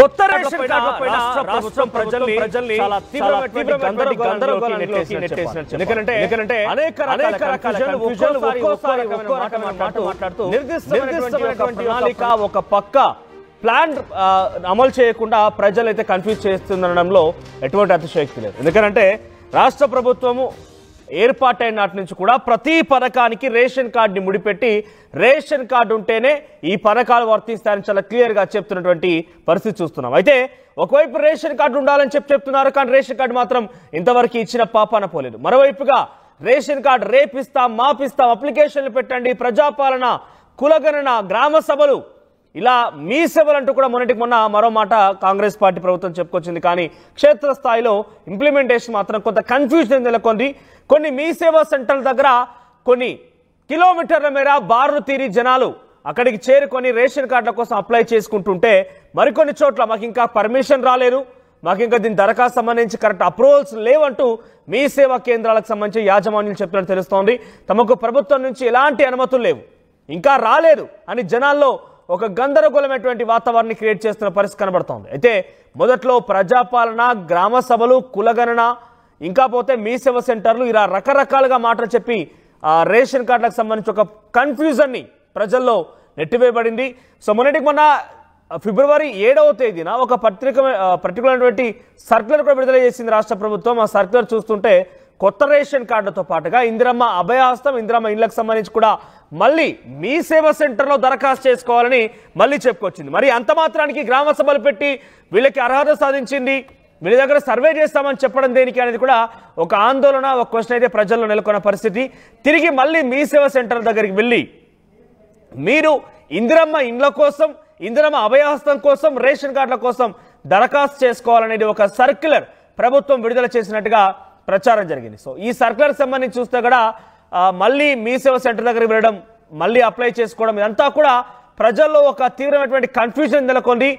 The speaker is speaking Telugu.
కొత్త రేషన్ కార్డులపైన రాష్ట్రం ప్రజల్ని చాలా తీవ్రమైన గందరగోళానికి నెట్టేసినట్టు. ఎందుకంటే అనేక రకాల కన్ఫ్యూజన్లు ఒక్కోసారి ఒక్కో రకమైన మాట మాట్లాడుతూ నిర్దిష్టమైనటువంటి ప్రణాళిక ఒక పక్క ప్లాన్ అమలు చేయకుండా ప్రజలైతే కన్ఫ్యూజ్ చేస్తుందనడంలో ఎటువంటి అతిశయోక్తి లేదు. ఎందుకంటే రాష్ట్ర ప్రభుత్వము ఏర్పాటైన నాటి నుంచి కూడా ప్రతి పథకానికి రేషన్ కార్డుని ముడిపెట్టి రేషన్ కార్డు ఉంటేనే ఈ పథకాలు వర్తిస్తాయని చాలా క్లియర్గా చెప్తున్నటువంటి పరిస్థితి చూస్తున్నాం. అయితే ఒకవైపు రేషన్ కార్డు ఉండాలని చెప్తున్నారు, కానీ రేషన్ కార్డు మాత్రం ఇంతవరకు ఇచ్చిన పాపాన పోలేదు. మరోవైపుగా రేషన్ కార్డు రేపిస్తాం, మాపిస్తాం, అప్లికేషన్లు పెట్టండి, ప్రజాపాలన, కులగణన, గ్రామ సభలు, ఇలా మీ సేవలు అంటూ కూడా మొన్నటికి మొన్న మరో మాట కాంగ్రెస్ పార్టీ ప్రభుత్వం చెప్పుకొచ్చింది. కానీ క్షేత్రస్థాయిలో ఇంప్లిమెంటేషన్ మాత్రం కొంత కన్ఫ్యూజన్ నెలకొంది. కొన్ని మీ సేవా సెంటర్ల దగ్గర కొన్ని కిలోమీటర్ల మేర బారులు తీరి జనాలు అక్కడికి చేరుకొని రేషన్ కార్డుల కోసం అప్లై చేసుకుంటుంటే, మరికొన్ని చోట్ల మాకు ఇంకా పర్మిషన్ రాలేదు, మాకు ఇంకా దీని దరఖాస్తు సంబంధించి కరెక్ట్ అప్రూవల్స్ లేవంటూ మీ సేవా కేంద్రాలకు సంబంధించి యాజమాన్యులు చెప్పినట్టు తెలుస్తోంది. తమకు ప్రభుత్వం నుంచి ఎలాంటి అనుమతులు లేవు, ఇంకా రాలేదు అని జనాల్లో ఒక గందరగోళమైనటువంటి వాతావరణాన్ని క్రియేట్ చేస్తున్న పరిస్థితి కనబడుతోంది. అయితే మొదట్లో ప్రజాపాలన, గ్రామ సభలు, కులగణన, ఇంకా పోతే మీ సేవ సెంటర్లు, ఇలా రకరకాలుగా మాటలు చెప్పి రేషన్ కార్డులకు సంబంధించి ఒక కన్ఫ్యూజన్ని ప్రజల్లో నెట్టివేయబడింది. సో మొన్నటికి మొన్న ఫిబ్రవరి 7వ తేదీన ఒక పర్టికులర్ సర్క్యులర్ కూడా విడుదల చేసింది రాష్ట్ర ప్రభుత్వం. ఆ సర్క్యులర్ చూస్తుంటే కొత్త రేషన్ కార్డులతో పాటుగా ఇందిరమ్మ అభయహస్తం, ఇందిరమ్మ ఇళ్లకు సంబంధించి కూడా మళ్ళీ మీ సేవ సెంటర్లో దరఖాస్తు చేసుకోవాలని మళ్ళీ చెప్పుకొచ్చింది. మరి అంత మాత్రానికి గ్రామ సభలు పెట్టి వీళ్ళకి అర్హత సాధించింది, వీళ్ళ దగ్గర సర్వే చేస్తామని చెప్పడం దేనికి అనేది కూడా ఒక ఆందోళన, ఒక క్వశ్చన్ అయితే ప్రజల్లో నెలకొన్న పరిస్థితి. తిరిగి మళ్ళీ మీ సేవ సెంటర్ దగ్గరికి వెళ్ళి మీరు ఇందిరమ్మ ఇండ్ల కోసం, ఇందిరమ్మ అభయహస్తం కోసం, రేషన్ కార్డుల కోసం దరఖాస్తు చేసుకోవాలనేది ఒక సర్క్యులర్ ప్రభుత్వం విడుదల చేసినట్టుగా ప్రచారం జరిగింది. సో ఈ సర్క్యులర్ సంబంధించి చూస్తే కూడా మళ్ళీ మీ సేవ సెంటర్ దగ్గరికి వెళ్ళడం, మళ్ళీ అప్లై చేసుకోవడం, ఇదంతా కూడా ప్రజల్లో ఒక తీవ్రమైనటువంటి కన్ఫ్యూజన్ నెలకొంది.